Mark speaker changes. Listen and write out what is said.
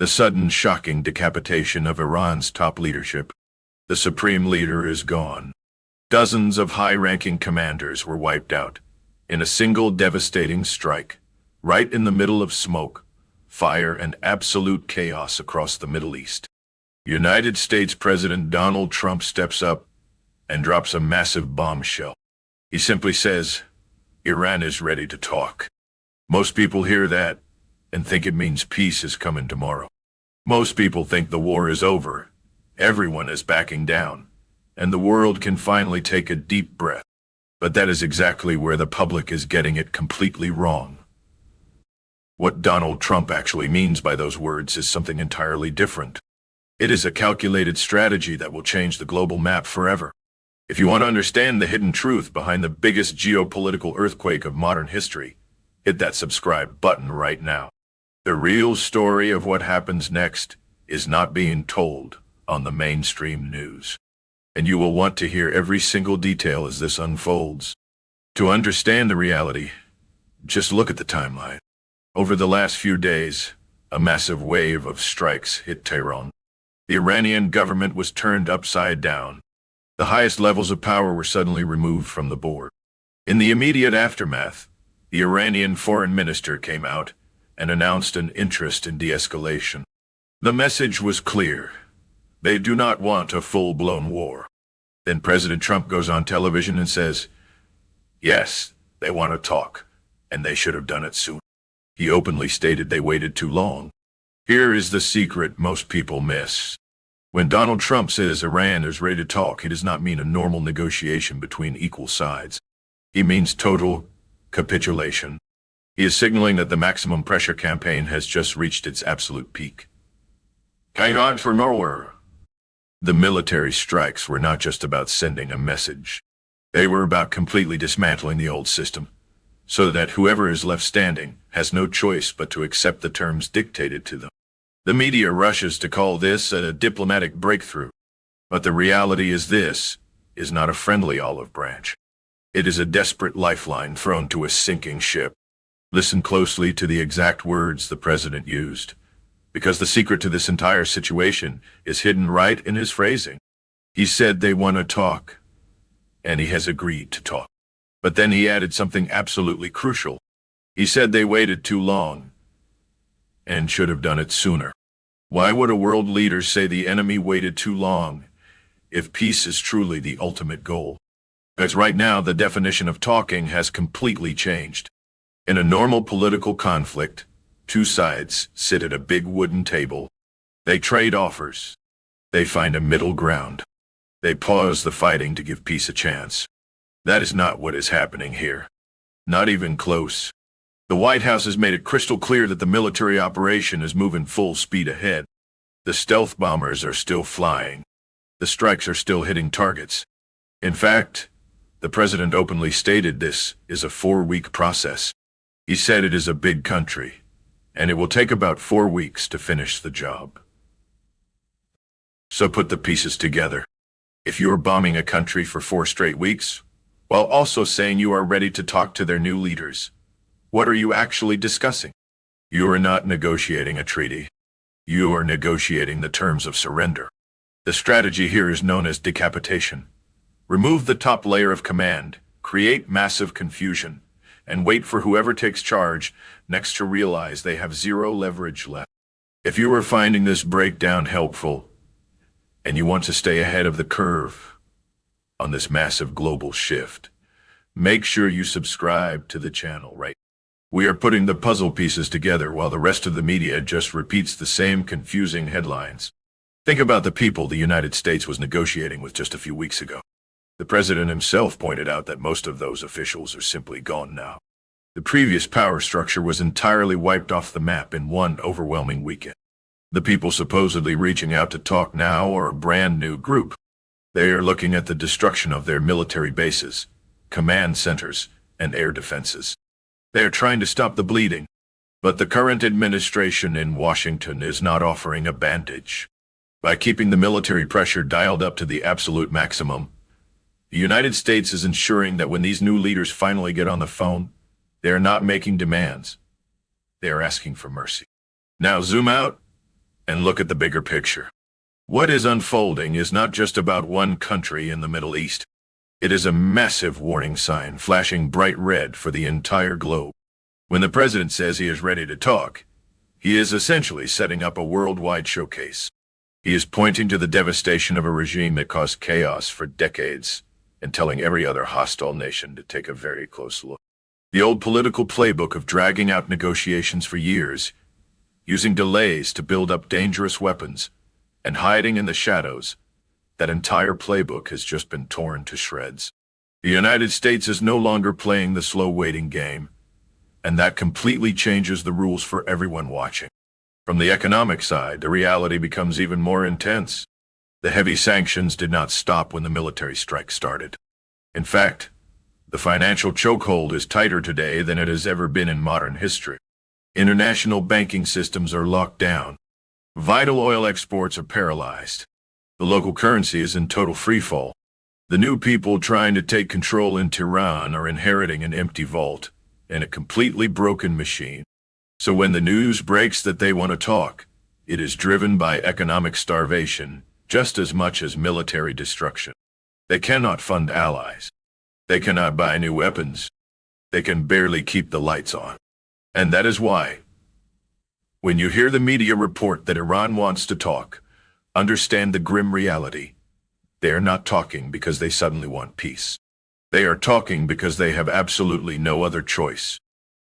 Speaker 1: The sudden, shocking decapitation of Iran's top leadership. The supreme leader is gone. Dozens of high-ranking commanders were wiped out in a single devastating strike, right in the middle of smoke, fire, and absolute chaos across the Middle East. United States President Donald Trump steps up and drops a massive bombshell. He simply says, "Iran is ready to talk." Most people hear that and think it means peace is coming tomorrow. Most people think the war is over, everyone is backing down, and the world can finally take a deep breath. But that is exactly where the public is getting it completely wrong. What Donald Trump actually means by those words is something entirely different. It is a calculated strategy that will change the global map forever. If you want to understand the hidden truth behind the biggest geopolitical earthquake of modern history, hit that subscribe button right now. The real story of what happens next is not being told on the mainstream news. And you will want to hear every single detail as this unfolds. To understand the reality, just look at the timeline. Over the last few days, a massive wave of strikes hit Tehran. The Iranian government was turned upside down. The highest levels of power were suddenly removed from the board. In the immediate aftermath, the Iranian foreign minister came out and announced an interest in de-escalation. The message was clear. They do not want a full-blown war. Then President Trump goes on television and says, yes, they want to talk, and they should have done it soon. He openly stated they waited too long. Here is the secret most people miss. When Donald Trump says Iran is ready to talk, he does not mean a normal negotiation between equal sides. He means total capitulation. He is signaling that the maximum pressure campaign has just reached its absolute peak. Chaos for nowhere. The military strikes were not just about sending a message. They were about completely dismantling the old system, so that whoever is left standing has no choice but to accept the terms dictated to them. The media rushes to call this a diplomatic breakthrough, but the reality is this is not a friendly olive branch. It is a desperate lifeline thrown to a sinking ship. Listen closely to the exact words the president used, because the secret to this entire situation is hidden right in his phrasing. He said they want to talk, and he has agreed to talk. But then he added something absolutely crucial. He said they waited too long and should have done it sooner. Why would a world leader say the enemy waited too long if peace is truly the ultimate goal? Because right now the definition of talking has completely changed. In a normal political conflict, two sides sit at a big wooden table. They trade offers. They find a middle ground. They pause the fighting to give peace a chance. That is not what is happening here. Not even close. The White House has made it crystal clear that the military operation is moving full speed ahead. The stealth bombers are still flying. The strikes are still hitting targets. In fact, the president openly stated this is a 4-week process. He said it is a big country, and it will take about 4 weeks to finish the job. So put the pieces together. If you are bombing a country for 4 straight weeks, while also saying you are ready to talk to their new leaders, what are you actually discussing? You are not negotiating a treaty. You are negotiating the terms of surrender. The strategy here is known as decapitation. Remove the top layer of command, create massive confusion, and wait for whoever takes charge next to realize they have zero leverage left. If you are finding this breakdown helpful, and you want to stay ahead of the curve on this massive global shift, make sure you subscribe to the channel right now. We are putting the puzzle pieces together while the rest of the media just repeats the same confusing headlines. Think about the people the United States was negotiating with just a few weeks ago. The president himself pointed out that most of those officials are simply gone now. The previous power structure was entirely wiped off the map in one overwhelming weekend. The people supposedly reaching out to talk now are a brand new group. They are looking at the destruction of their military bases, command centers, and air defenses. They are trying to stop the bleeding, but the current administration in Washington is not offering a bandage. By keeping the military pressure dialed up to the absolute maximum, the United States is ensuring that when these new leaders finally get on the phone, they are not making demands. They are asking for mercy. Now zoom out and look at the bigger picture. What is unfolding is not just about one country in the Middle East. It is a massive warning sign flashing bright red for the entire globe. When the president says he is ready to talk, he is essentially setting up a worldwide showcase. He is pointing to the devastation of a regime that caused chaos for decades and telling every other hostile nation to take a very close look. The old political playbook of dragging out negotiations for years, using delays to build up dangerous weapons, and hiding in the shadows, that entire playbook has just been torn to shreds. The United States is no longer playing the slow waiting game, and that completely changes the rules for everyone watching. From the economic side, the reality becomes even more intense. The heavy sanctions did not stop when the military strike started. In fact, the financial chokehold is tighter today than it has ever been in modern history. International banking systems are locked down. Vital oil exports are paralyzed. The local currency is in total freefall. The new people trying to take control in Tehran are inheriting an empty vault and a completely broken machine. So when the news breaks that they want to talk, it is driven by economic starvation just as much as military destruction. They cannot fund allies. They cannot buy new weapons. They can barely keep the lights on. And that is why, when you hear the media report that Iran wants to talk, understand the grim reality. They are not talking because they suddenly want peace. They are talking because they have absolutely no other choice.